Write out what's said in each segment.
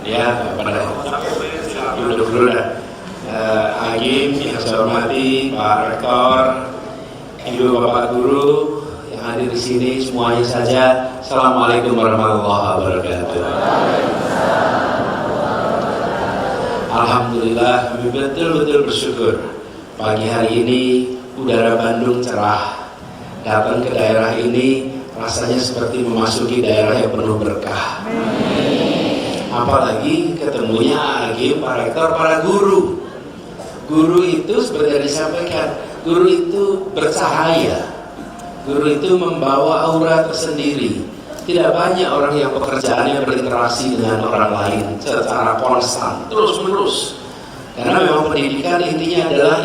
Ya, pada duduk dulu dah. Agim yang saya hormati, Pak Rektor, Ibu Bapak Guru yang hadir di sini semuanya saja. Assalamualaikum warahmatullahi wabarakatuh. Alhamdulillah, kami betul-betul bersyukur pagi hari ini udara Bandung cerah. Datang ke daerah ini rasanya seperti memasuki daerah yang penuh berkah. Apalagi ketemunya Agim, Pak Rektor, para guru. Guru itu seperti yang disampaikan, guru itu bercahaya. Guru itu membawa aura tersendiri. Tidak banyak orang yang pekerjaannya berinteraksi dengan orang lain secara konstan, terus-menerus. Karena memang pendidikan intinya adalah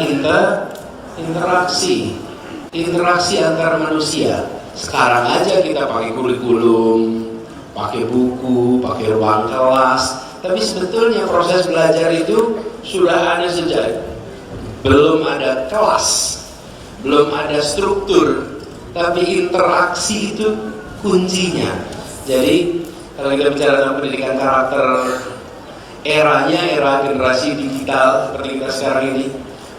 interaksi antar manusia. Sekarang aja kita pakai kurikulum, pakai buku, pakai ruang kelas, tapi sebetulnya proses belajar itu sudah ada sejak belum ada kelas, belum ada struktur, tapi interaksi itu kuncinya. Jadi kalau kita bicara tentang pendidikan karakter, eranya era generasi digital seperti kita sekarang ini,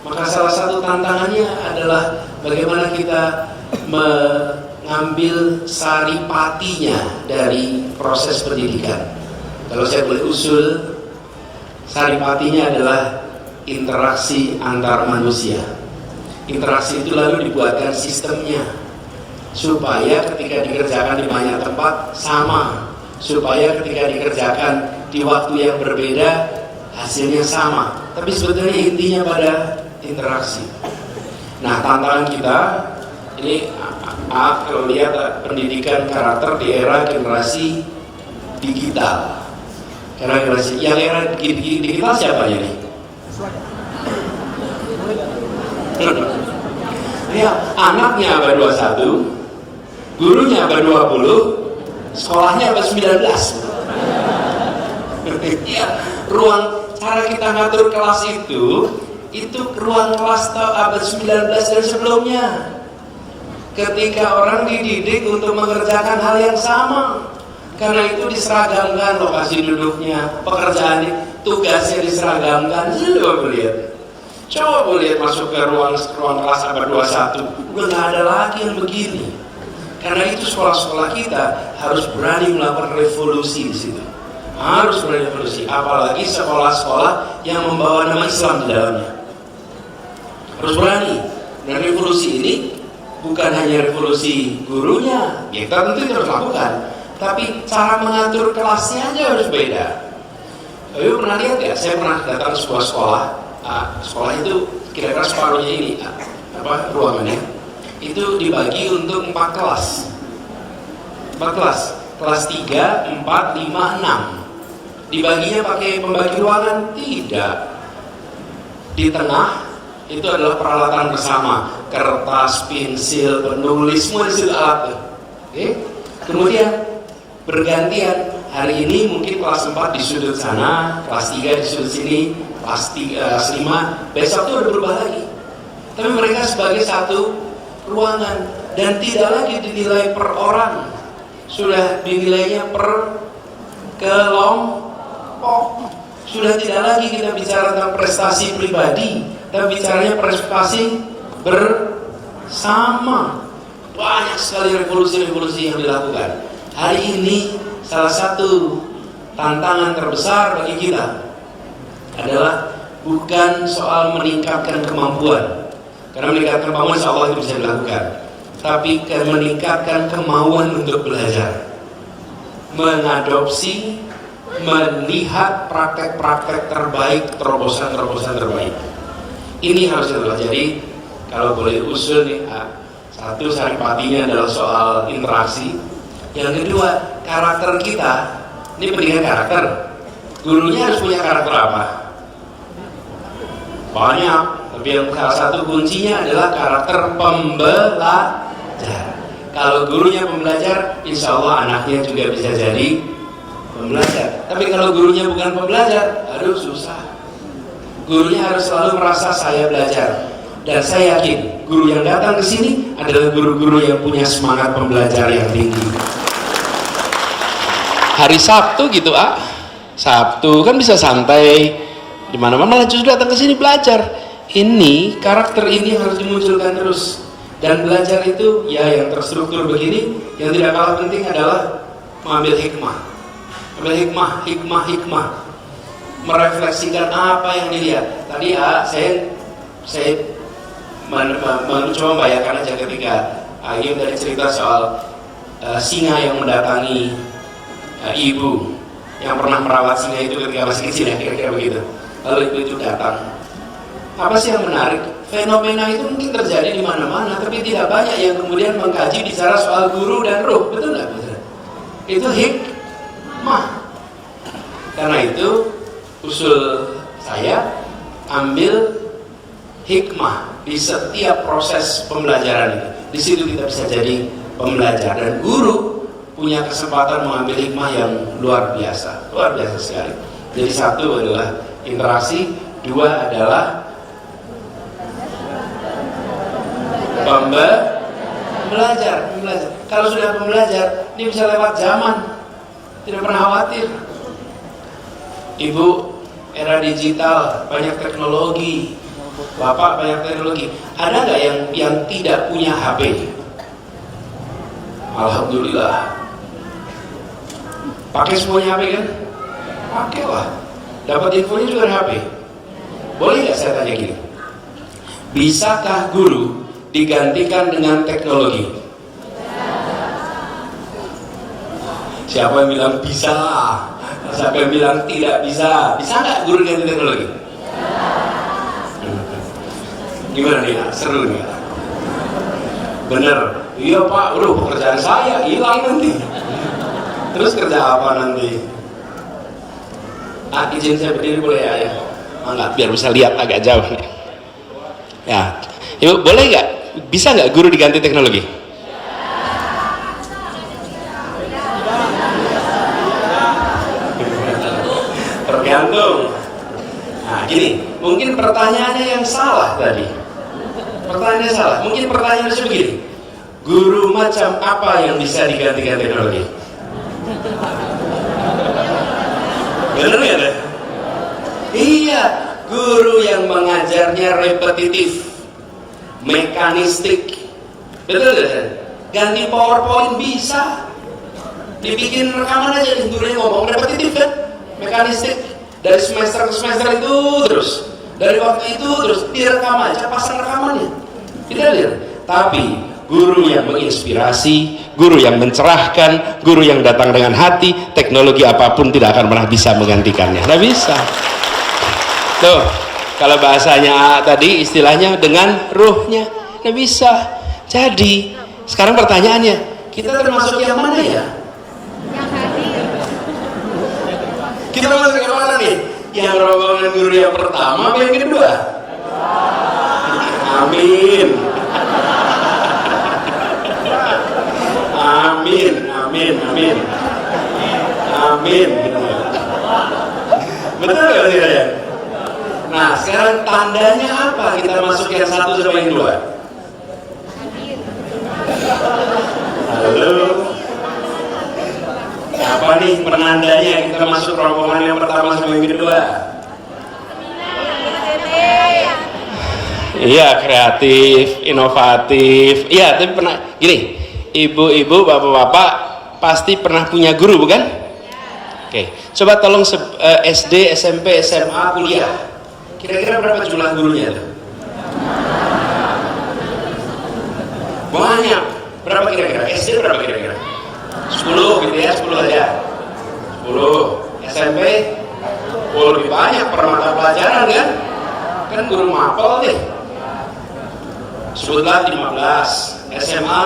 maka salah satu tantangannya adalah bagaimana kita mengambil saripatinya dari proses pendidikan. Kalau saya boleh usul, saripatinya adalah interaksi antar manusia. Interaksi itu lalu dibuatkan sistemnya supaya ketika dikerjakan di banyak tempat sama, supaya ketika dikerjakan di waktu yang berbeda hasilnya sama. Tapi sebetulnya intinya pada interaksi. Nah, tantangan kita ini kalau lihat pendidikan karakter di era generasi digital. Karena generasi yang era digital siapa ini? Ya, anaknya abad 21, gurunya abad 20, sekolahnya abad 19. Ya, cara kita ngatur kelas itu ruang kelas abad 19 dan sebelumnya. Ketika orang dididik untuk mengerjakan hal yang sama, karena itu diseragamkan lokasi duduknya, pekerjaan tugasnya diseragamkan. Coba lihat masuk ke ruang kelas abad 21, udah nggak ada lagi yang begini. Karena itu sekolah-sekolah kita harus berani melakukan revolusi di situ. Harus berani revolusi, apalagi sekolah-sekolah yang membawa nama Islam di dalamnya. Harus berani. Dan revolusi ini bukan hanya revolusi gurunya, ya kita tentu harus lakukan, tapi cara mengatur kelasnya aja harus beda. Ayo pernah lihat ya, saya pernah datang ke sebuah sekolah. Sekolah itu kira-kira separuhnya ini ruangannya itu dibagi untuk 4 kelas. 4 kelas, kelas 3, 4, 5, 6. Dibaginya pakai pembagi ruangan? Tidak. Di tengah itu adalah peralatan bersama, kertas, pensil, penulis, semua di situ alat. Oke? Kemudian bergantian, hari ini mungkin kelas 4 di sudut sana, kelas 3 di sudut sini, kelas 5, besok itu udah berubah lagi. Tapi mereka sebagai satu ruangan dan tidak lagi dinilai per orang, sudah dinilainya per kelompok. Sudah tidak lagi kita bicara tentang prestasi pribadi, tapi bicaranya prestasi bersama. Banyak sekali revolusi-revolusi yang dilakukan. Hari ini salah satu tantangan terbesar bagi kita adalah bukan soal meningkatkan kemampuan, karena meningkatkan kemampuan insya Allah itu bisa dilakukan, tapi meningkatkan kemauan untuk belajar, mengadopsi, melihat praktek-praktek terbaik, terobosan-terobosan terbaik. Ini harus kita pelajari. Kalau boleh usul nih, satu saripatinya adalah soal interaksi. Yang kedua, karakter kita. Ini pendidikan karakter. Gurunya harus punya karakter apa? Banyak, tapi yang salah satu kuncinya adalah karakter pembelajar. Kalau gurunya pembelajar, insya Allah anaknya juga bisa jadi pembelajar. Tapi kalau gurunya bukan pembelajar, aduh susah. Gurunya harus selalu merasa saya belajar. Dan saya yakin guru yang datang ke sini adalah guru-guru yang punya semangat pembelajar yang tinggi. Hari Sabtu gitu Sabtu kan bisa santai di mana-mana, malah justru datang ke sini belajar. Ini karakter ini harus dimunculkan terus, dan belajar itu ya yang terstruktur begini. Yang tidak kalah penting adalah mengambil hikmah, ambil hikmah, merefleksikan apa yang dilihat. Tadi saya mencoba membayangkan aja ketika Ayub dari cerita soal singa yang mendatangi ibu yang pernah merawat singa itu ketika masih kecil, ya kira-kira begitu. Lalu ibu itu datang. Apa sih yang menarik? Fenomena itu mungkin terjadi di mana-mana, tapi tidak banyak yang kemudian mengkaji bicara soal guru dan ruh, betul nggak? Itu hikmah. Karena itu usul saya, ambil hikmah di setiap proses pembelajaran itu. Di situ kita bisa jadi pembelajar, dan guru punya kesempatan mengambil hikmah yang luar biasa sekali. Jadi satu adalah interaksi, dua adalah pembelajar. Kalau sudah pembelajar, ini bisa lewat zaman, tidak pernah khawatir. Ibu era digital, banyak teknologi. Bapak banyak teknologi. Ada nggak yang tidak punya HP? Alhamdulillah. Pakai semuanya HP kan? Pakai lah. Dapat infonya juga dari HP. Boleh nggak saya tanya gini? Bisakah guru digantikan dengan teknologi? Siapa yang bilang bisa? Siapa yang bilang tidak bisa? Bisa nggak guru ganti teknologi? Gimana nih? Seru nih? Bener? Iya Pak, udah pekerjaan saya hilang nanti. Terus kerja apa nanti? Izin saya berdiri boleh ya? Enggak, biar bisa lihat agak jauh nih. Ya, Ibu boleh nggak? Bisa nggak guru diganti teknologi? Tergantung. Nah gini, mungkin pertanyaannya yang salah tadi. Pertanyaannya salah. Mungkin pertanyaannya begini. Guru macam apa yang bisa digantikan teknologi? Benar ya deh? Iya, guru yang mengajarnya repetitif, mekanistik. Betul ya? Ganti PowerPoint bisa. Dibikin rekaman aja, gurunya ngomong repetitif kan? Mekanistik. Dari semester ke semester itu terus. Dari waktu itu terus direkam aja, pasang rekamannya. Tidak lihat. Tapi guru yang menginspirasi, guru yang mencerahkan, guru yang datang dengan hati, teknologi apapun tidak akan pernah bisa menggantikannya. Tidak bisa. Tuh, kalau bahasanya tadi istilahnya dengan ruhnya, tidak bisa. Jadi, sekarang pertanyaannya, kita termasuk yang mana ya? Kita masuk yang mana nih? Yang rombongan guru yang pertama atau yang kedua? Amin. Amin, amin, amin. Amin. Betul gak tidak ya? Nah sekarang tandanya apa kita masuk yang satu sama yang dua? Halo. Apa nih penandanya kita masuk rombongan yang pertama sama yang kedua? Iya, kreatif, inovatif. Iya, tapi pernah gini, ibu-ibu, bapak-bapak pasti pernah punya guru, bukan? Oke, coba tolong SD, SMP, SMA, kuliah. Kira-kira berapa jumlah gurunya tuh? Banyak. Berapa kira-kira? SD berapa kira-kira? 10 gitu ya, 10 aja. 10. SMP 10 lebih banyak per mata pelajaran kan? Kan guru mapel deh. Sebutlah 15. SMA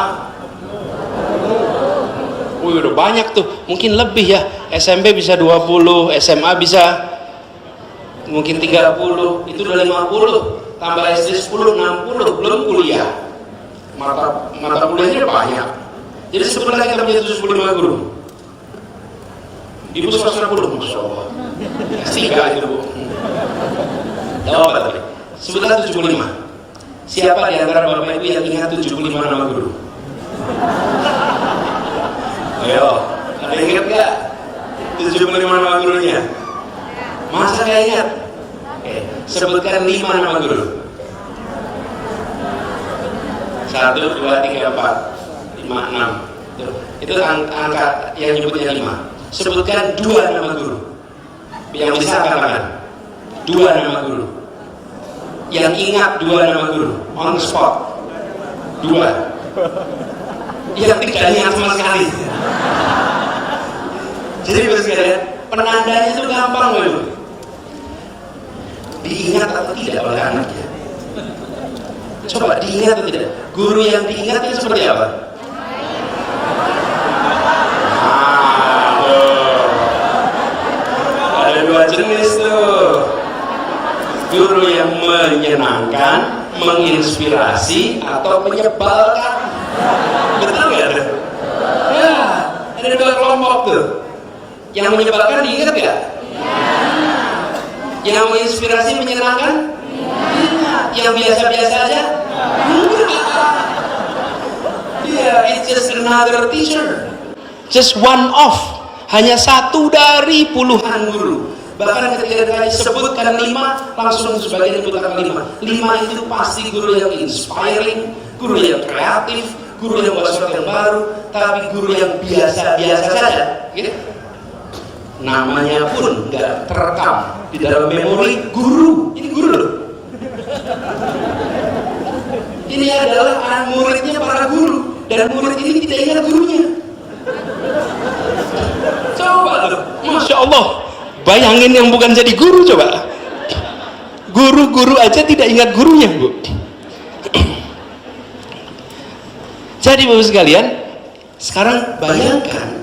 udah banyak tuh, mungkin lebih ya. SMP bisa 20, SMA bisa mungkin 30, itu udah 50. Tambah SD 10, 60, belum kuliah. Mata kuliahnya banyak. Jadi sebetulnya kita punya 75 guru. Ibu 160, Masya Allah. S3 itu Bu. Tahu apa tadi? Sebetulnya 75. Siapa di antara Bapak Ibu yang ingat 75 nama guru? Ayo, ada yang ingat gak? 75 nama gurunya? Masa gak ingat? Oke, sebutkan 5 nama guru. 1, 2, 3, 4, 5, 6. Tuh, itu angka yang nyebutnya 5. Sebutkan 2 nama guru. Yang bisa katakan 2 nama guru. Yang ingat 2 nama guru. On the spot. 2. Yang tidak ingat sama sekali. Jadi sekalian, penandanya itu gampang loh. Diingat atau tidak oleh anaknya. Coba diingat atau tidak. Guru yang diingat itu seperti apa? Ada 2 jenis tuh. Guru yang menyenangkan, menginspirasi, atau menyebalkan. Betul nggak tuh? Ya, ada 2 kelompok tuh. Yang menyebalkan diingat nggak? Yang menginspirasi, menyenangkan? Ingat. Yang biasa-biasa aja? Iya, it's just another teacher. Just one off. Hanya 1 dari puluhan guru. Bahkan ketika disebutkan 5, langsung sebagian disebutkan 5. 5 itu pasti guru yang inspiring, guru yang kreatif, guru yang buat sesuatu yang baru, tapi guru yang biasa-biasa saja. Gitu? Namanya pun nggak terekam di dalam memori guru. Ini guru loh. Ini adalah muridnya para guru, dan murid ini tidak ingat gurunya. Coba loh, Masya Allah. Bayangin yang bukan jadi guru coba. Guru-guru aja tidak ingat gurunya, Bu. Jadi Bapak sekalian, sekarang bayangkan,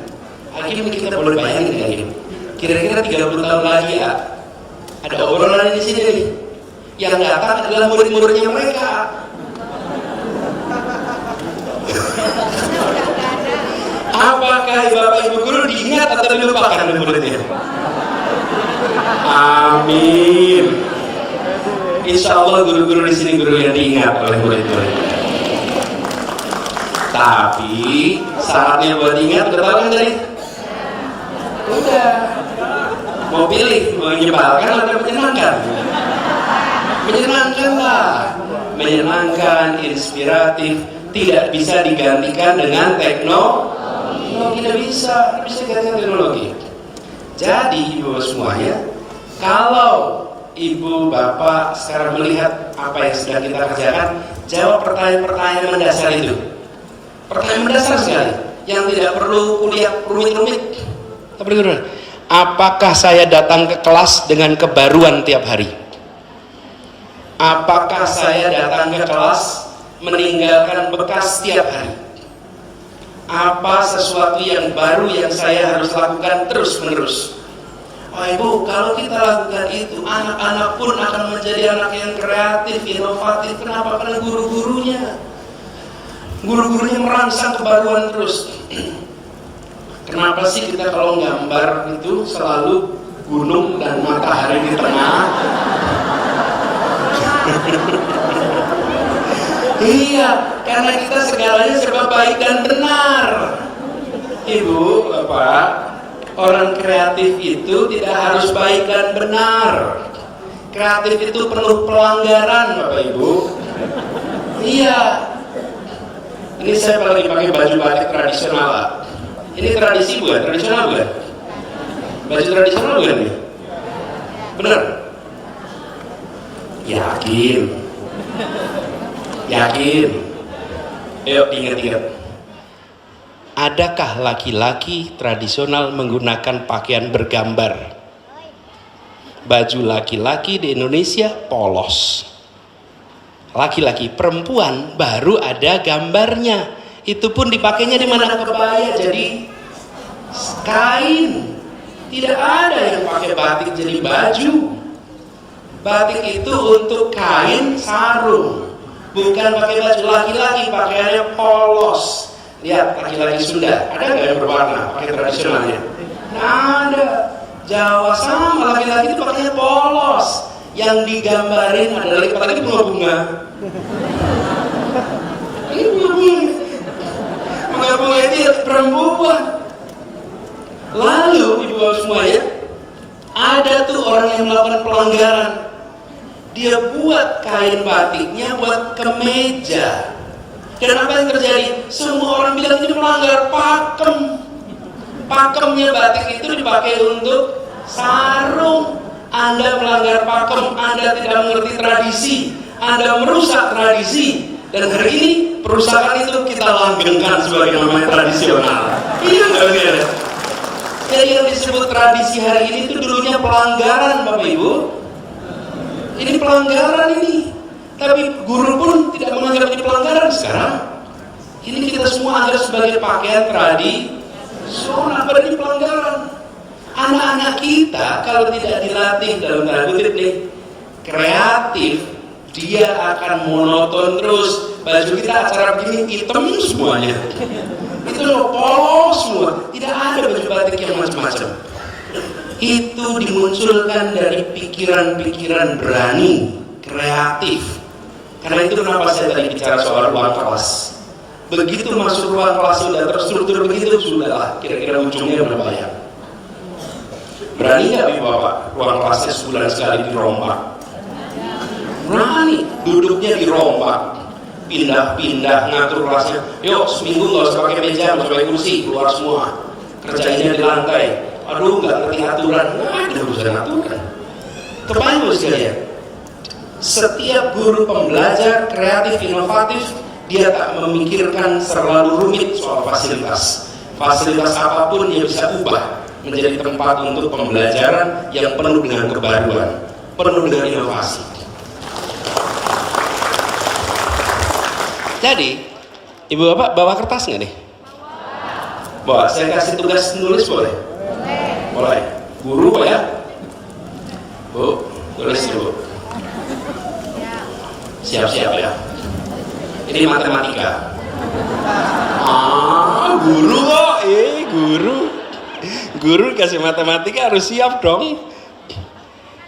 akhirnya kita boleh bayangin kayak gini. Kira-kira 30 tahun lagi ya, ada obrolan di sini nih. Yang datang adalah murid-muridnya mereka. Apakah Bapak Ibu guru diingat atau dilupakan muridnya? Amin. Insya Allah guru-guru di sini guru yang diingat oleh murid-murid. Tapi syaratnya buat ingat udah tahu kan tadi? Udah. Mau pilih menyebalkan atau menyenangkan? Menyenangkan lah. Menyenangkan, inspiratif, tidak bisa digantikan dengan teknologi. Tidak bisa gantikan teknologi. Jadi ibu semuanya, kalau ibu bapak sekarang melihat apa yang sedang kita kerjakan, jawab pertanyaan-pertanyaan mendasar itu. Pertanyaan mendasar sekali, yang tidak perlu kuliah rumit-rumit. Apakah saya datang ke kelas dengan kebaruan tiap hari? Apakah saya datang ke kelas meninggalkan bekas tiap hari? Apa sesuatu yang baru yang saya harus lakukan terus-menerus? Oh Ibu, kalau kita lakukan itu, anak-anak pun akan menjadi anak yang kreatif, inovatif. Kenapa? Karena guru-gurunya merangsang kebaruan terus. Kenapa sih kita kalau gambar itu selalu gunung dan matahari di tengah? Iya, karena kita segalanya serba baik dan benar. Ibu, Bapak, orang kreatif itu tidak harus baik dan benar. Kreatif itu penuh pelanggaran, Bapak Ibu. Iya. Ini saya lagi pakai baju batik tradisional. Ini tradisi bukan? Tradisional bukan? Baju tradisional bukan ini? Benar? Yakin? Yakin? Ayo ingat-ingat. Adakah laki-laki tradisional menggunakan pakaian bergambar? Baju laki-laki di Indonesia polos. Laki-laki, perempuan baru ada gambarnya. Itu pun dipakainya di mana? Kebaya jadi kain. Tidak ada yang pakai batik jadi baju. Batik itu untuk kain sarung, bukan pakai baju. Laki-laki pakaiannya polos. Lihat laki-laki Sunda, ada nggak yang berwarna pakai tradisionalnya? Nggak ada. Jawa sama laki-laki itu pakainya polos. Yang digambarin adalah apalagi bunga-bunga. Ini bunga-bunga. Bunga-bunga itu perempuan. Lalu ibu-ibu semuanya, Ada tuh orang yang melakukan pelanggaran. Dia buat kain batiknya buat kemeja. Dan apa yang terjadi? Semua orang bilang ini melanggar pakem. Pakemnya batik itu dipakai untuk sarung. Anda melanggar pakem, Anda tidak mengerti tradisi, Anda merusak tradisi. Dan hari ini perusahaan itu kita langgengkan sebagai namanya tradisional. Iya nggak benar? Jadi yang disebut tradisi hari ini itu dulunya pelanggaran, Bapak Ibu. Ini pelanggaran ini. Tapi guru pun tidak menganggap ini pelanggaran sekarang. Ini kita semua anggap sebagai pakaian tradisional, padahal ini pelanggaran. Anak-anak kita kalau tidak dilatih dalam tanda kutip nih kreatif, dia akan monoton terus. Baju kita acara begini hitam semuanya, itu loh polos semua, tidak ada baju batik yang macam-macam. Itu dimunculkan dari pikiran-pikiran berani, kreatif. Karena itu kenapa saya tadi bicara soal ruang kelas. Begitu masuk ruang kelas sudah terstruktur begitu, sudahlah kira-kira ujungnya berbahaya. Berani nggak Bapak ruang kelasnya sebulan sekali dirombak? Berani, duduknya dirombak, pindah-pindah, ngatur kelasnya. Yuk seminggu nggak usah pakai meja, nggak usah pakai kursi, keluar semua. Kerjainnya di lantai. Aduh nggak ngerti aturan, nggak ada urusan aturan. Kebayang loh sekalian. Setiap guru pembelajar kreatif inovatif, dia tak memikirkan terlalu rumit soal fasilitas. Fasilitas apapun dia bisa ubah menjadi tempat untuk pembelajaran yang penuh dengan kebaruan, penuh dengan inovasi. Jadi, Ibu Bapak bawa kertas nggak nih? Bawa. Saya kasih tugas nulis boleh? Boleh. Guru ya? Bu, tulis dulu. Siap-siap ya. Ini matematika. Guru kok? Guru. Guru kasih matematika harus siap dong.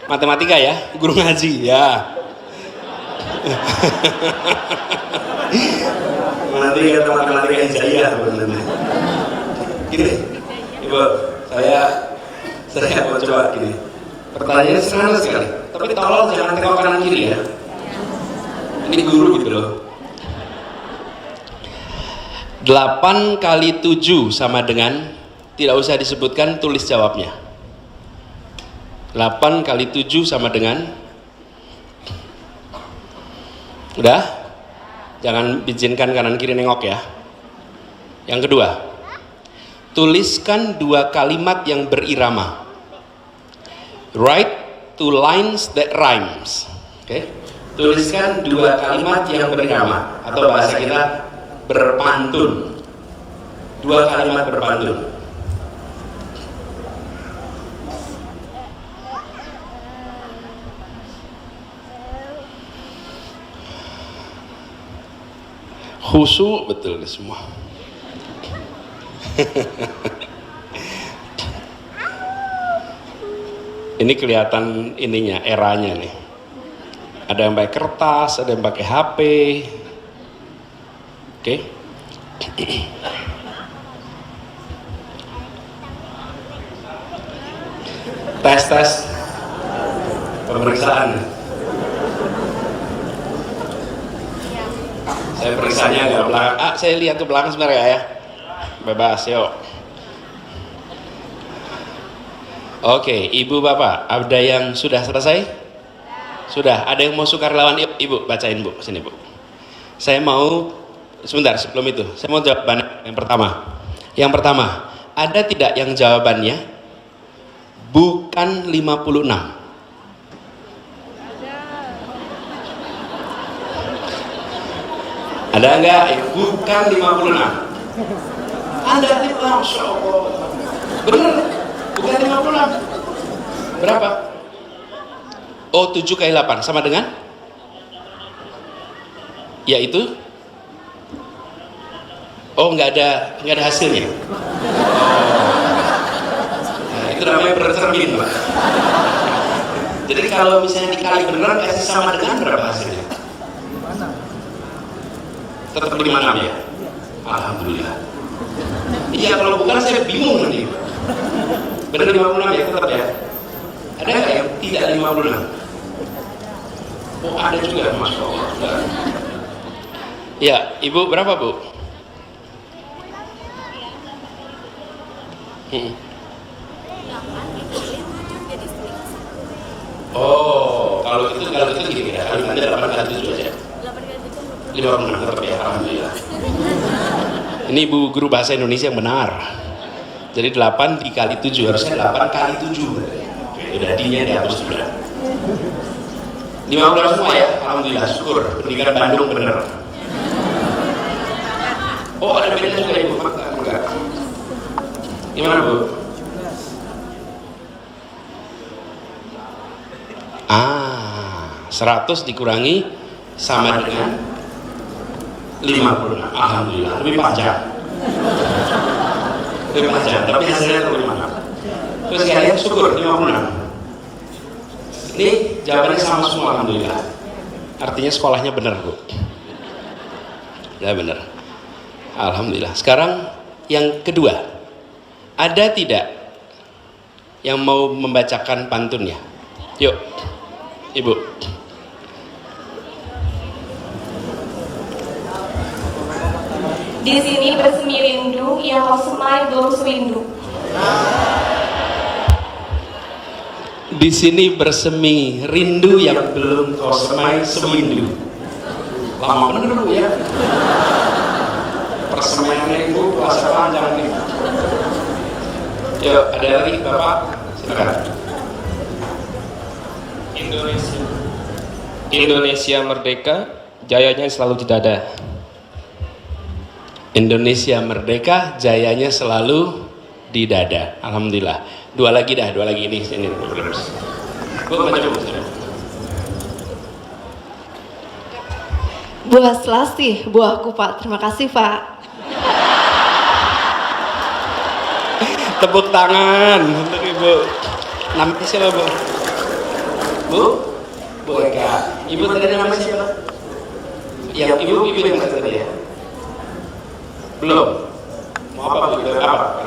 Matematika ya, guru ngaji ya. Matematika yang jaya benar. Gini, Ibu, saya mau coba gini. Pertanyaannya sederhana sekali, tapi tolong jangan tengok kanan kiri ya. Ini guru gitu loh. 8 kali 7 sama dengan, tidak usah disebutkan, tulis jawabnya. 8 kali 7 sama dengan, udah? Jangan izinkan kanan kiri nengok ya. Yang kedua, tuliskan 2 kalimat yang berirama. Write 2 lines that rhymes. Oke? Tuliskan 2 kalimat yang berirama, atau bahasa kita berpantun. 2 kalimat berpantun. Khusyuk betul nih semua. Ini kelihatan ininya, eranya nih. Ada yang pakai kertas, ada yang pakai HP. Oke. Tes pemeriksaan. Saya periksanya agak belakang. Saya lihat ke belakang sebentar ya. Bebas, yuk. Oke, Ibu Bapak, ada yang sudah selesai? Sudah. Ada yang mau sukarelawan? Ibu, bacain Bu, sini Bu. Saya mau, sebentar sebelum itu, saya mau jawaban yang pertama. Yang pertama, ada tidak yang jawabannya bukan 56? Ada enggak? Bukan 56. Anda itu Masya Allah. Benar, bukan 56. Berapa? Oh, 7 kali 8 sama dengan? Yaitu? Oh, nggak ada hasilnya. Nah, itu namanya bercermin, Pak. Jadi kalau misalnya dikali beneran kasih sama dengan berapa hasilnya? Tetap 56 ya? Alhamdulillah. Iya, kalau bukan saya bingung nanti. Benar 56 ya, tetap ya? Ada nggak yang tidak 56? Oh ada juga, Masya Allah. Ya, Ibu berapa Bu? Oh, kalau itu gini ya, kalau Anda 8 kali 7 aja. 56 tetap ya, alhamdulillah. Ini Ibu guru bahasa Indonesia yang benar. Jadi 8 dikali 7, harusnya 8 kali 7. Udah D-nya dihapus sudah. 15 semua ya, alhamdulillah, syukur. Pendidikan Bandung benar. Oh ada beda juga Ibu, enggak. Gimana Bu? 100 dikurangi sama dengan 50. Alhamdulillah, lebih panjang. Lebih panjang, tapi hasilnya lebih mana? Terus kalian syukur 56. Ini jawabannya sama semua, alhamdulillah. Artinya sekolahnya benar Bu. Ya benar. Alhamdulillah. Sekarang yang kedua, ada tidak yang mau membacakan pantunnya? Yuk, Ibu. Di sini bersemi rindu yang kau semai belum sewindu. Di sini bersemi rindu yang belum kau semai sewindu. Lama bener Bu ya. Persemaiannya Ibu puasa panjang nih. Yuk, ada lagi Bapak? Silakan. Indonesia merdeka, jayanya selalu di dada. Indonesia merdeka, jayanya selalu di dada. Alhamdulillah. Dua lagi ini sini. Bu, baca Bu. Buah selasih, buahku Pak. Terima kasih Pak. Tepuk tangan untuk Ibu. Namanya siapa Bu? Bu? Bu Eka. Ibu tadi namanya siapa? Yang ibu yang tadi ya? Belum. Mau apa Bu? Apa?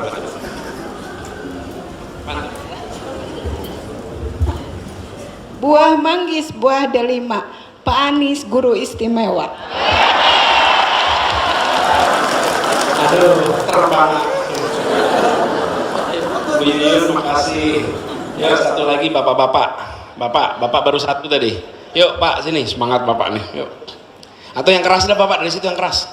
Buah manggis, buah delima, Pak Anies guru istimewa. Aduh, terbang. Bu Yuyun, makasih. Ya, satu lagi bapak-bapak. Bapak baru satu tadi. Yuk Pak, sini semangat Bapak nih. Yuk. Atau yang keras dah Bapak, dari situ yang keras.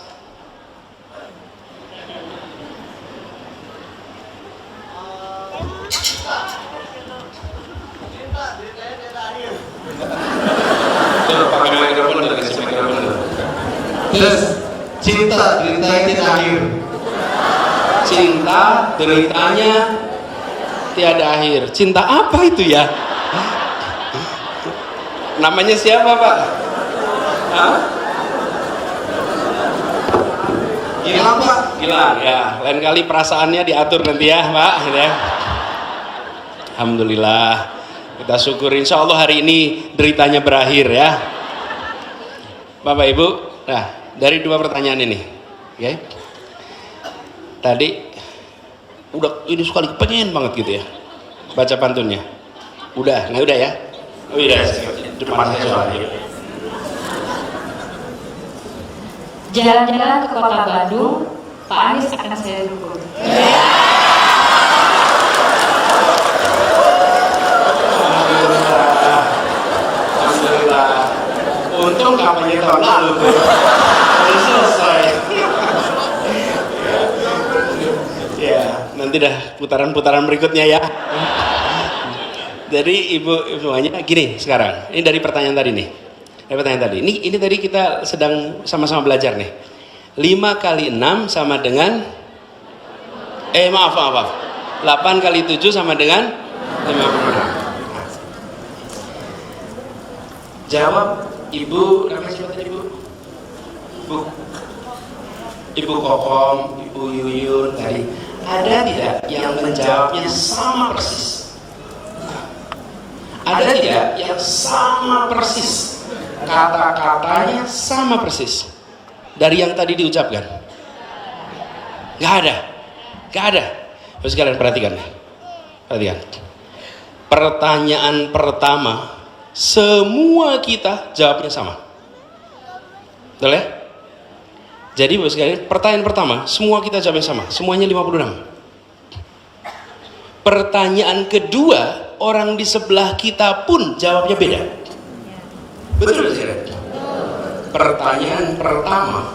Cinta deritanya tidak akhir. Cinta deritanya tiada akhir. Cinta apa itu ya? Namanya siapa Pak? Hah? Gilang Pak? Gilang ya. Lain kali perasaannya diatur nanti ya Pak. Ya. Alhamdulillah. Kita syukur insya Allah hari ini deritanya berakhir ya. Bapak Ibu, nah dari dua pertanyaan ini, oke? Tadi udah ini sekali pengen banget gitu ya baca pantunnya. Udah, nah udah ya. Oh iya, depan saya soalnya. Jalan-jalan ke kota Bandung, Pak Anies akan saya dukung. Alhamdulillah. Untung kampanye tahun lalu tuh. Udah selesai. Ya, nanti dah putaran-putaran berikutnya ya. Jadi ibu semuanya gini sekarang. Ini dari pertanyaan tadi nih. Ini tadi kita sedang sama-sama belajar nih. 5 kali 6 sama dengan maaf. 8 kali 7 sama dengan 56. Jawab Ibu, namanya siapa tadi Bu? Ibu Kokom, Ibu Yuyun tadi. Ada tidak yang menjawabnya sama persis? Ada tidak yang sama persis? Kata-katanya sama persis dari yang tadi diucapkan? Gak ada. Terus kalian perhatikan nih. Perhatikan. Pertanyaan pertama, semua kita jawabnya sama. Betul ya? Jadi Bapak sekalian, pertanyaan pertama, semua kita jawabnya sama, semuanya 56. Pertanyaan kedua, orang di sebelah kita pun jawabnya beda. Betul tidak? Pertanyaan pertama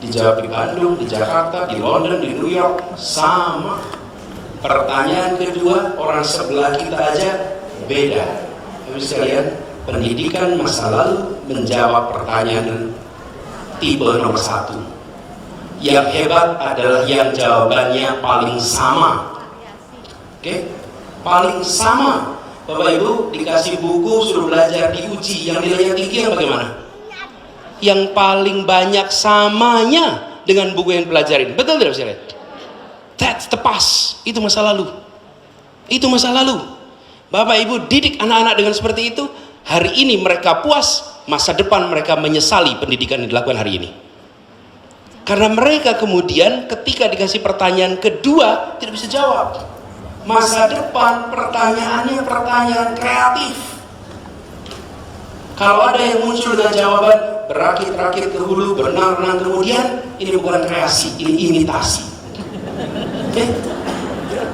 dijawab di Bandung, di Jakarta, di London, di New York, sama. Pertanyaan kedua, orang sebelah kita aja beda. Bapak sekalian, pendidikan masa lalu menjawab pertanyaan tipe nomor 1. Yang hebat adalah yang jawabannya paling sama. Oke? Paling sama. Bapak Ibu dikasih buku suruh belajar diuji, yang nilainya tinggi yang bagaimana? Yang paling banyak samanya dengan buku yang dipelajarin. Betul tidak Bapak? That's the past. Itu masa lalu. Itu masa lalu. Bapak Ibu didik anak-anak dengan seperti itu, hari ini mereka puas, masa depan mereka menyesali pendidikan yang dilakukan hari ini. Karena mereka kemudian ketika dikasih pertanyaan kedua tidak bisa jawab. Masa depan pertanyaannya pertanyaan kreatif. Kalau ada yang muncul dengan jawaban berakit-rakit ke hulu, berenang-renang kemudian, ini bukan kreasi, ini imitasi. Okay?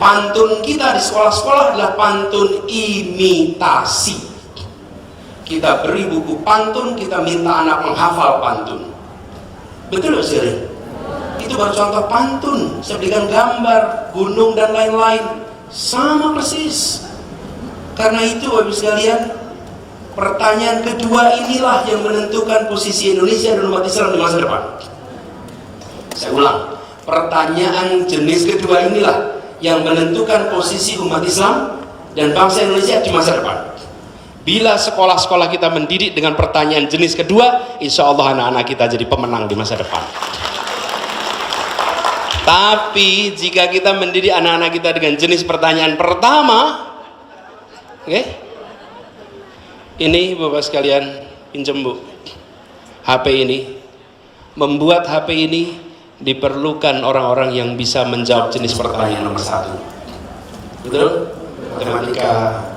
Pantun kita di sekolah-sekolah adalah pantun imitasi. Kita beri buku pantun, kita minta anak menghafal pantun. Betul sih? Itu baru contoh pantun. Saya berikan gambar, gunung dan lain-lain. Sama persis. Karena itu Bapak sekalian, pertanyaan kedua inilah yang menentukan posisi Indonesia dan umat Islam di masa depan. Saya ulang, pertanyaan jenis kedua inilah yang menentukan posisi umat Islam dan bangsa Indonesia di masa depan. Bila sekolah-sekolah kita mendidik dengan pertanyaan jenis kedua, insya Allah anak-anak kita jadi pemenang di masa depan. Tapi jika kita mendidik anak-anak kita dengan jenis pertanyaan pertama, oke? Ini Bapak sekalian, pinjam Bu, HP ini. Membuat HP ini diperlukan orang-orang yang bisa menjawab jenis pertanyaan nomor 1. Betul? Matematika,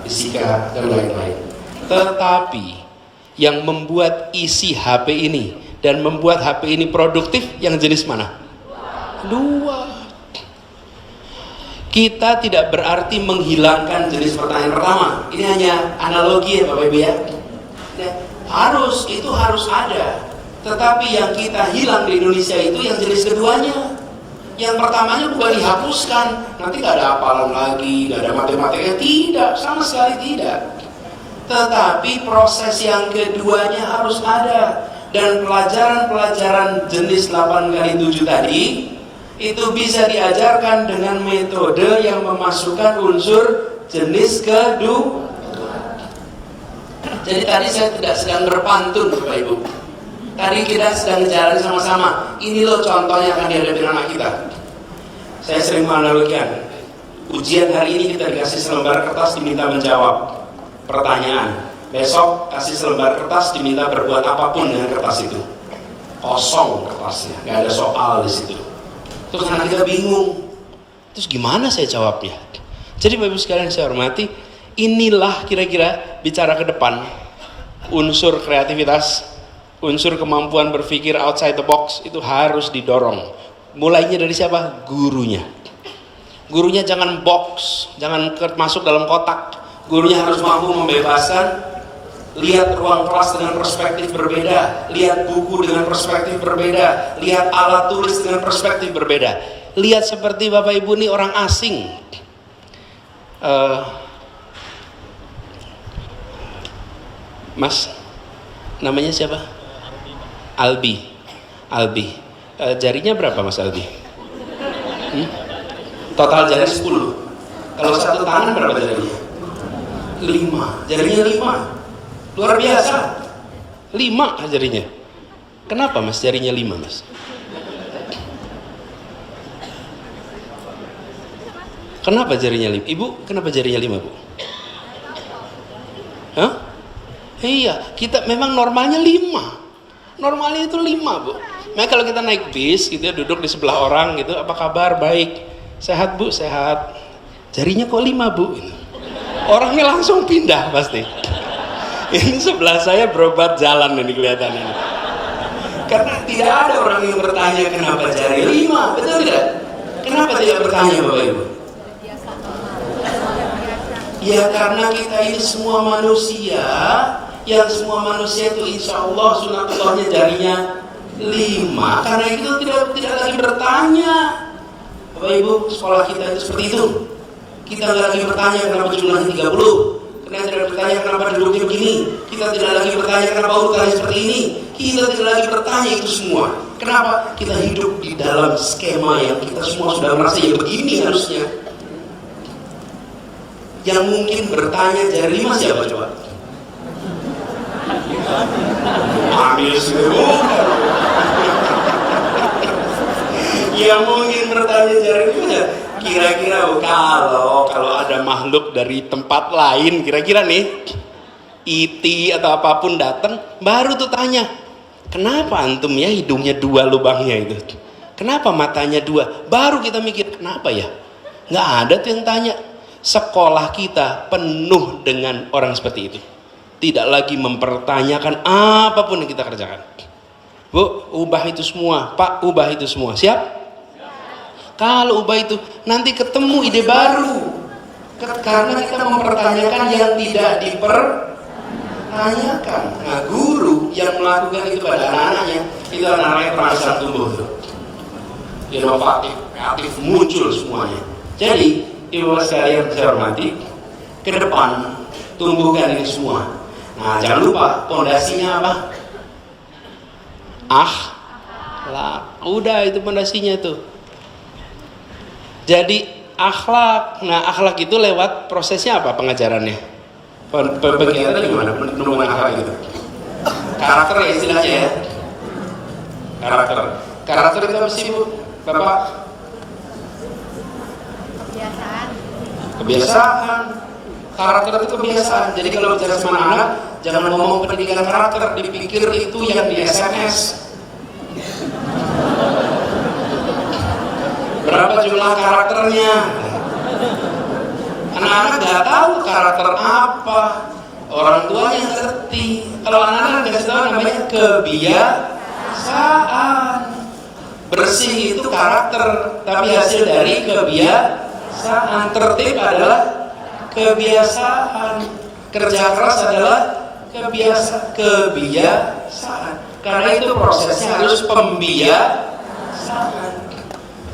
fisika, dan lain-lain. Tetapi yang membuat isi HP ini dan membuat HP ini produktif yang jenis mana? Dua. Kita tidak berarti menghilangkan jenis pertanyaan pertama. Ini hanya analogi ya Bapak Ibu ya. Itu harus ada. Tetapi yang kita hilang di Indonesia itu yang jenis keduanya. Yang pertamanya bukan dihapuskan, nanti gak ada hafalan lagi, gak ada matematika, tidak, sama sekali tidak. Tetapi proses yang keduanya harus ada. Dan pelajaran-pelajaran jenis 8x7 tadi itu bisa diajarkan dengan metode yang memasukkan unsur jenis kedua. Jadi tadi saya tidak sedang berpantun Bapak Ibu. Tadi kita sedang jalan sama-sama. Ini loh contohnya akan dihadapi anak kita. Saya sering menganalogikan. Ujian hari ini kita dikasih selembar kertas diminta menjawab pertanyaan. Besok kasih selembar kertas diminta berbuat apapun dengan kertas itu. Kosong kertasnya, nggak ada soal di situ. Terus anak kita bingung. Terus gimana saya jawabnya? Jadi Bapak Ibu sekalian saya hormati, inilah kira-kira bicara ke depan unsur kreativitas, unsur kemampuan berpikir outside the box itu harus didorong. Mulainya dari siapa? Gurunya. Gurunya jangan box, jangan masuk dalam kotak. Gurunya harus mampu membebaskan, lihat ruang kelas dengan perspektif berbeda, lihat buku dengan perspektif berbeda, lihat alat tulis dengan perspektif berbeda. Lihat seperti Bapak Ibu ini orang asing. Mas, namanya siapa? Albi. Jarinya berapa Mas Albi? Total jari 10. Kalau satu tangan berapa jarinya? 5. Jarinya 5. Luar biasa. 5 jarinya. Kenapa Mas jarinya 5 Mas? Kenapa jarinya 5? Ibu, kenapa jarinya 5 Bu? Hah? Iya, kita memang normalnya 5. Normalnya itu 5 Bu. Nah kalau kita naik bis gitu ya, duduk di sebelah orang gitu, apa kabar? Baik. Sehat Bu, sehat. Jarinya kok 5 Bu? Orangnya langsung pindah pasti. Ini sebelah saya berobat jalan ini kelihatan ini. Karena tidak ada orang yang bertanya kenapa jari 5, betul tidak? Kenapa tidak bertanya Bapak Ibu? Ya karena kita ini semua manusia, yang semua manusia itu insya Allah sunatullahnya jarinya 5. Karena itu tidak lagi bertanya. Bapak Ibu, sekolah kita itu seperti itu. Kita tidak lagi bertanya kenapa jumlahnya 30. Kita tidak bertanya kenapa duduknya begini. Kita tidak lagi bertanya kenapa urutannya seperti ini. Kita tidak lagi bertanya itu semua. Kenapa? Kita hidup di dalam skema yang kita semua sudah merasa ya begini harusnya. Yang mungkin bertanya jari 5 siapa coba? Ambil semua. Yang mungkin bertanya jari 5 kira-kira kalau ada makhluk dari tempat lain, kira-kira nih IT atau apapun datang, baru tuh tanya, kenapa antum ya hidungnya 2 lubangnya itu, kenapa matanya 2, baru kita mikir kenapa ya. Nggak ada tuh yang tanya. Sekolah kita penuh dengan orang seperti itu, tidak lagi mempertanyakan apapun yang kita kerjakan. Bu, ubah itu semua. Pak, ubah itu semua. Siap? Kalau ubah itu nanti ketemu ide baru, karena kita mempertanyakan yang tidak dipertanyakan. Nah, guru yang melakukan itu pada anak-anaknya, itu anak-anaknya perasaan tumbuh tuh, inovatif, kreatif, muncul semuanya. Jadi ibu sekalian saya hormati, ke depan tumbuhkan ini semua. Nah, jangan lupa pondasinya apa? Akhlak. Udah itu pondasinya tuh. Jadi akhlak. Nah, akhlak itu lewat prosesnya apa pengajarannya? Pengajarannya gimana? Penumbuhan akhlak itu. Karakter ya istilahnya ya. Karakter itu apa sih Bu? Bapak? Kebiasaan. Karakter itu kebiasaan. Jadi kalau bicara sama anak, jangan ngomong pendidikan karakter, dipikir itu yang di SMS. Berapa jumlah karakternya? Anak-anak nggak tahu karakter apa, orang tuanya ngerti. Kalau anak-anak nggak tahu namanya kebiasaan. Bersih itu karakter, tapi hasil dari kebiasaan. Tertib adalah kebiasaan. Kerja keras adalah kebiasaan. Karena itu prosesnya harus pembiasaan.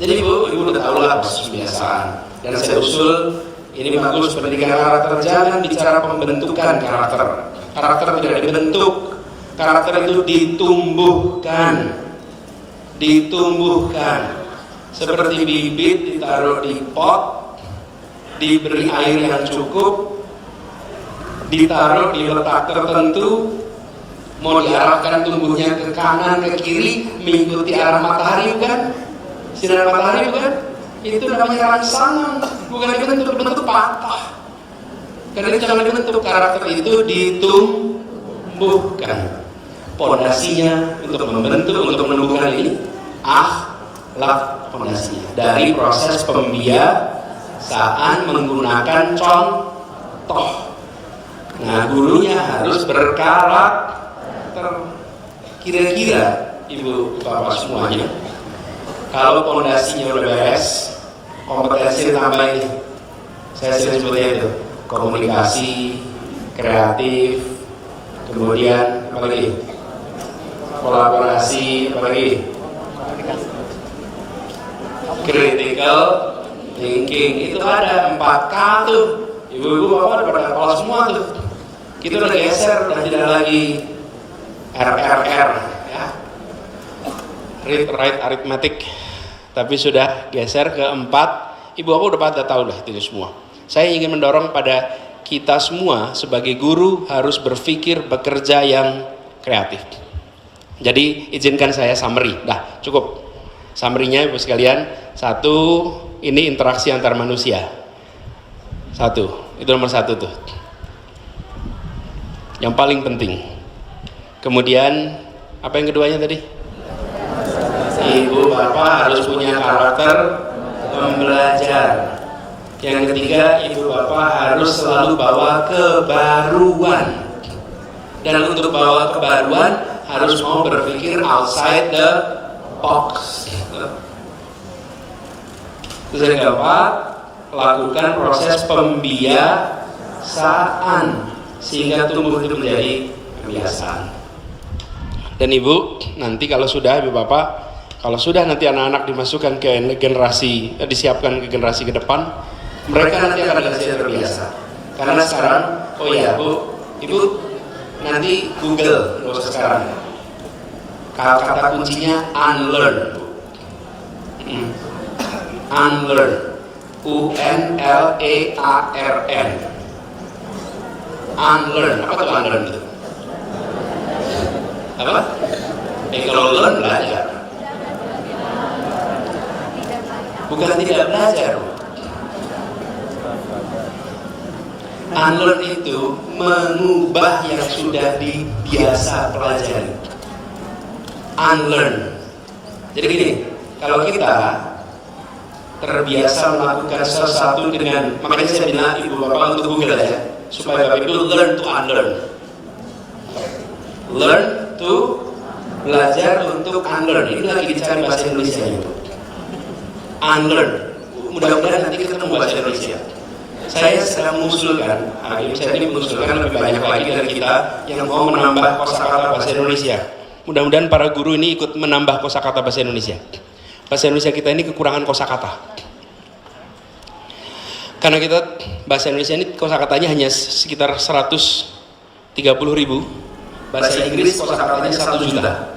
Jadi ibu udah tahu lah proses kebiasaan. Dan saya usul ini bagus pendidikan karakter, jangan bicara pembentukan karakter. Karakter tidak dibentuk, karakter itu ditumbuhkan. Seperti bibit ditaruh di pot, diberi air yang cukup, ditaruh di letak tertentu, mau diarahkan tumbuhnya ke kanan ke kiri mengikuti arah matahari kan? Sinar matahari bukan? Itu namanya rangsangan, bukan bentuk patah. Karena itu jangan dibentuk, karakter itu ditumbuhkan. Pondasinya untuk membentuk, untuk menumbuhkan ini akhlak pondasinya. Dari proses pembiasaan menggunakan contoh. Nah, gurunya harus berkarakter. Kira-kira ibu bapak semuanya, kalau pondasinya udah beres, kompetensi ditambah ini. Saya sering sebutnya itu komunikasi, kreatif, kemudian apa lagi? Kolaborasi, apa lagi? Critical thinking. Itu ada 4K tuh. Ibu-ibu bapak pada kepala semua tuh. Kita udah geser, udah tidak lagi RRR ya. Read, write, arithmetic, tapi sudah geser ke 4. Ibu aku udah pada tahu lah itu semua. Saya ingin mendorong pada kita semua sebagai guru harus berpikir bekerja yang kreatif. Jadi izinkan saya summary. Dah cukup summary-nya ibu sekalian. 1, ini interaksi antar manusia. 1, itu nomor 1 tuh. Yang paling penting. Kemudian apa yang keduanya tadi? Ibu bapak harus punya karakter pembelajar. Yang ketiga, ibu bapak harus selalu bawa kebaruan. Dan untuk bawa kebaruan harus mau berpikir outside the box. Terus yang keempat, lakukan proses pembiasaan sehingga tumbuh itu menjadi kebiasaan. Dan ibu, nanti kalau sudah ibu bapak, kalau sudah nanti anak-anak dimasukkan ke generasi, disiapkan ke generasi ke depan, mereka nanti akan terbiasa. Karena sekarang, oh iya bu, ibu nanti Google sekarang. Kata kuncinya unlearn. Unlearn. UNLEARN. Unlearn. Apa tuh unlearn itu? Apa? Kalau learn belajar. Bukan tidak belajar. Unlearn itu mengubah yang sudah dibiasa pelajari. Unlearn. Jadi gini, kalau kita terbiasa melakukan sesuatu dengan, makanya saya bilang ibu bapak untuk Google aja, supaya bapak itu learn to unlearn. Learn to belajar untuk unlearn. Ini lagi dicari bahasa Indonesia itu. Unlearn. Mudah-mudahan nanti kita ketemu bahasa Indonesia. Saya sedang mengusulkan, saya ini mengusulkan lebih banyak lagi dari kita yang mau menambah kosakata bahasa Indonesia. Mudah-mudahan para guru ini ikut menambah kosakata bahasa Indonesia. Bahasa Indonesia kita ini kekurangan kosakata. Karena kita bahasa Indonesia ini kosakatanya hanya sekitar 130.000. Bahasa Inggris kosakatanya 1 juta.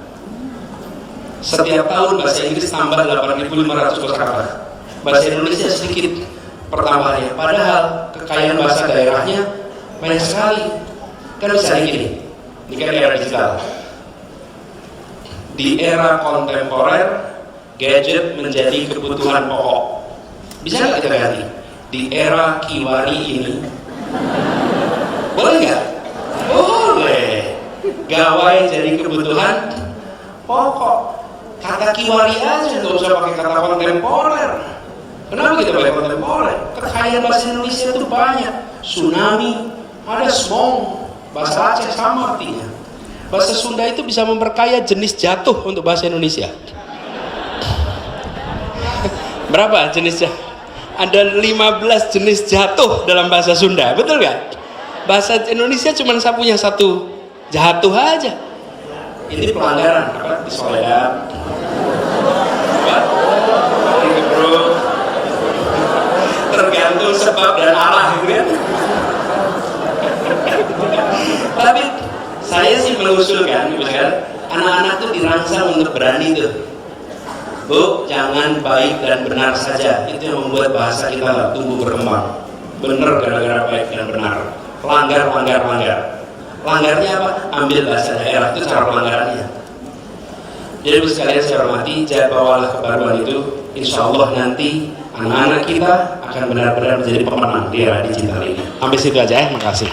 Setiap tahun bahasa Inggris tambah 8.500 kosakata. Bahasa Indonesia sedikit pertambahannya, padahal kekayaan bahasa daerahnya banyak sekali. Kan misalnya gini, ini kan era digital. Di era kontemporer, gadget menjadi kebutuhan pokok. Bisa nggak kita ganti? Di era kiwari ini, boleh nggak? Boleh. Gawai jadi kebutuhan pokok. Kata kiwari aja, nggak usah pakai kata kontemporer. Kenapa kita pakai kontemporer? Kekayaan bahasa Indonesia itu banyak. Tsunami, ada smong, bahasa Aceh sama artinya. Bahasa Sunda itu bisa memperkaya jenis jatuh untuk bahasa Indonesia. Berapa jenis jatuh? Ada 15 jenis jatuh dalam bahasa Sunda, betul nggak? Bahasa Indonesia cuma punya 1 jatuh aja. Ini pelanggaran apa? Disoledan. Tergantung sebab dan arah, gitu kan? Tapi saya sih mengusulkan, misalkan anak-anak tuh dirangsang untuk berani tuh. Bu, jangan baik dan benar saja. Itu yang membuat bahasa kita nggak tumbuh berkembang. Bener gara-gara baik dan benar. Langgar. Langgarnya apa? Ambil bahasa daerah, itu cara pelanggarannya. Jadi sekalian saya hormati, bawalah kebaruan itu. Insya Allah nanti anak-anak kita akan benar-benar menjadi pemenang di era digital ini. Sampai situ aja ya, makasih.